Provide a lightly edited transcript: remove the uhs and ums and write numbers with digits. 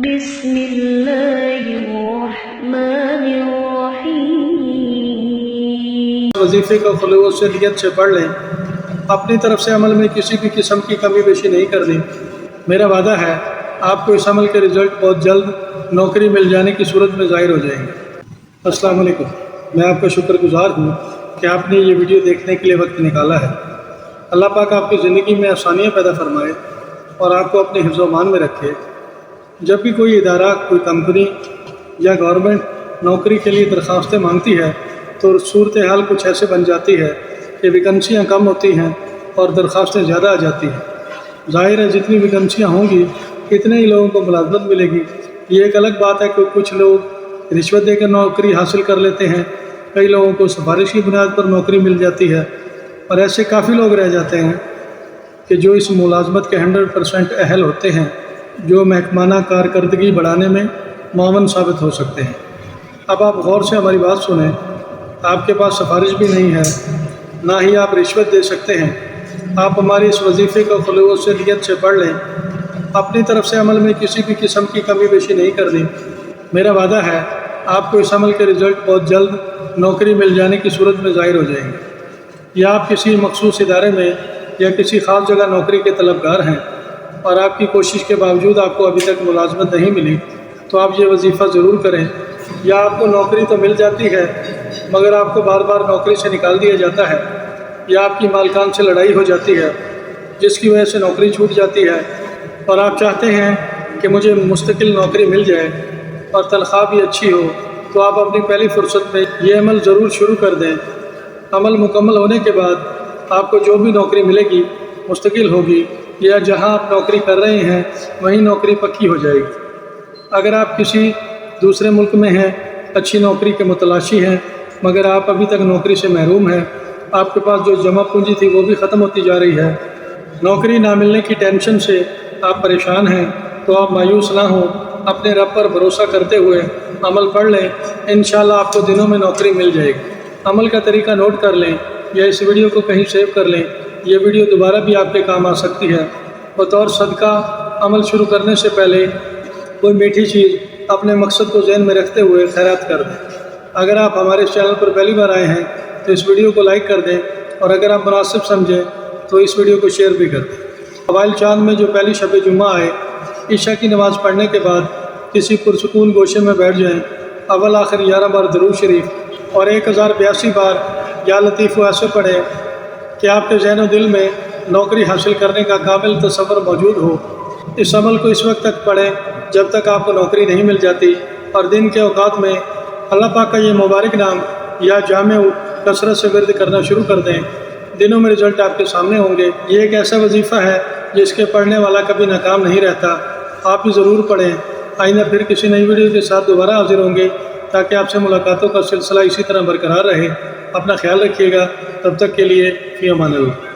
بسم اللہ الرحمن الرحیم۔ وظیفے کا خلوص سے نیت سے پڑھ لیں۔ اپنی طرف سے عمل میں کسی بھی قسم کی کمی بیشی نہیں کرنی۔ میرا وعدہ ہے آپ کو اس عمل کے رزلٹ بہت جلد نوکری مل جانے کی صورت میں ظاہر ہو جائیں گے۔ السلام علیکم، میں آپ کا شکر گزار ہوں کہ آپ نے یہ ویڈیو دیکھنے کے لیے وقت نکالا ہے۔ اللہ پاک آپ کی زندگی میں آسانیاں پیدا فرمائے اور آپ کو اپنے حفظ و امان میں رکھے۔ جب بھی کوئی ادارہ، کوئی کمپنی یا گورنمنٹ نوکری کے لیے درخواستیں مانگتی ہے تو صورتحال کچھ ایسے بن جاتی ہے کہ ویکنسیاں کم ہوتی ہیں اور درخواستیں زیادہ آ جاتی ہیں۔ ظاہر ہے جتنی ویکنسیاں ہوں گی اتنے ہی لوگوں کو ملازمت ملے گی۔ یہ ایک الگ بات ہے کہ کچھ لوگ رشوت دے کر نوکری حاصل کر لیتے ہیں، کئی لوگوں کو سفارش کی بنیاد پر نوکری مل جاتی ہے، اور ایسے کافی لوگ رہ جاتے ہیں کہ جو اس ملازمت کے 100% اہل ہوتے ہیں، جو محکمانہ کارکردگی بڑھانے میں معاون ثابت ہو سکتے ہیں۔ اب آپ غور سے ہماری بات سنیں۔ آپ کے پاس سفارش بھی نہیں ہے، نہ ہی آپ رشوت دے سکتے ہیں۔ آپ ہمارے اس وظیفے کا خلوص سے نیت سے پڑھ لیں۔ اپنی طرف سے عمل میں کسی بھی قسم کی کمی بیشی نہیں کرنی۔ میرا وعدہ ہے آپ کو اس عمل کے رزلٹ بہت جلد نوکری مل جانے کی صورت میں ظاہر ہو جائیں گے۔ یا آپ کسی مخصوص ادارے میں یا کسی خاص جگہ نوکری کے طلبگار ہیں اور آپ کی کوشش کے باوجود آپ کو ابھی تک ملازمت نہیں ملی، تو آپ یہ وظیفہ ضرور کریں۔ یا آپ کو نوکری تو مل جاتی ہے مگر آپ کو بار بار نوکری سے نکال دیا جاتا ہے، یا آپ کی مالکان سے لڑائی ہو جاتی ہے جس کی وجہ سے نوکری چھوٹ جاتی ہے، اور آپ چاہتے ہیں کہ مجھے مستقل نوکری مل جائے اور تنخواہ بھی اچھی ہو، تو آپ اپنی پہلی فرصت میں یہ عمل ضرور شروع کر دیں۔ عمل مکمل ہونے کے بعد آپ کو جو بھی نوکری ملے گی مستقل ہوگی، یا جہاں آپ نوکری کر رہے ہیں وہیں نوکری پکی ہو جائے گی۔ اگر آپ کسی دوسرے ملک میں ہیں، اچھی نوکری کے متلاشی ہیں، مگر آپ ابھی تک نوکری سے محروم ہیں، آپ کے پاس جو جمع پونجی تھی وہ بھی ختم ہوتی جا رہی ہے، نوکری نہ ملنے کی ٹینشن سے آپ پریشان ہیں، تو آپ مایوس نہ ہوں، اپنے رب پر بھروسہ کرتے ہوئے عمل پڑھ لیں۔ انشاءاللہ آپ کو دنوں میں نوکری مل جائے گی۔ عمل کا طریقہ نوٹ کر لیں یا اس ویڈیو کو کہیں سیو کر لیں، یہ ویڈیو دوبارہ بھی آپ کے کام آ سکتی ہے۔ بطور صدقہ عمل شروع کرنے سے پہلے کوئی میٹھی چیز اپنے مقصد کو ذہن میں رکھتے ہوئے خیرات کر دیں۔ اگر آپ ہمارے اس چینل پر پہلی بار آئے ہیں تو اس ویڈیو کو لائک کر دیں، اور اگر آپ مناسب سمجھیں تو اس ویڈیو کو شیئر بھی کر دیں۔ اوائل چاند میں جو پہلی شب جمعہ آئے، عشاء کی نماز پڑھنے کے بعد کسی پرسکون گوشے میں بیٹھ جائیں، اول آخر 11 بار درود شریف اور 1082 بار یا لطیف ایسے پڑھیں کہ آپ کے ذہن و دل میں نوکری حاصل کرنے کا کامل تصور موجود ہو۔ اس عمل کو اس وقت تک پڑھیں جب تک آپ کو نوکری نہیں مل جاتی، اور دن کے اوقات میں اللہ پاک کا یہ مبارک نام یا جامع کثرت سے ورد کرنا شروع کر دیں۔ دنوں میں رزلٹ آپ کے سامنے ہوں گے۔ یہ ایک ایسا وظیفہ ہے جس کے پڑھنے والا کبھی ناکام نہیں رہتا۔ آپ بھی ضرور پڑھیں۔ آئندہ پھر کسی نئی ویڈیو کے ساتھ دوبارہ حاضر ہوں گے تاکہ آپ سے ملاقاتوں کا سلسلہ اسی طرح برقرار رہے۔ اپنا خیال رکھیے گا، تب تک کے لیے فی امان اللہ۔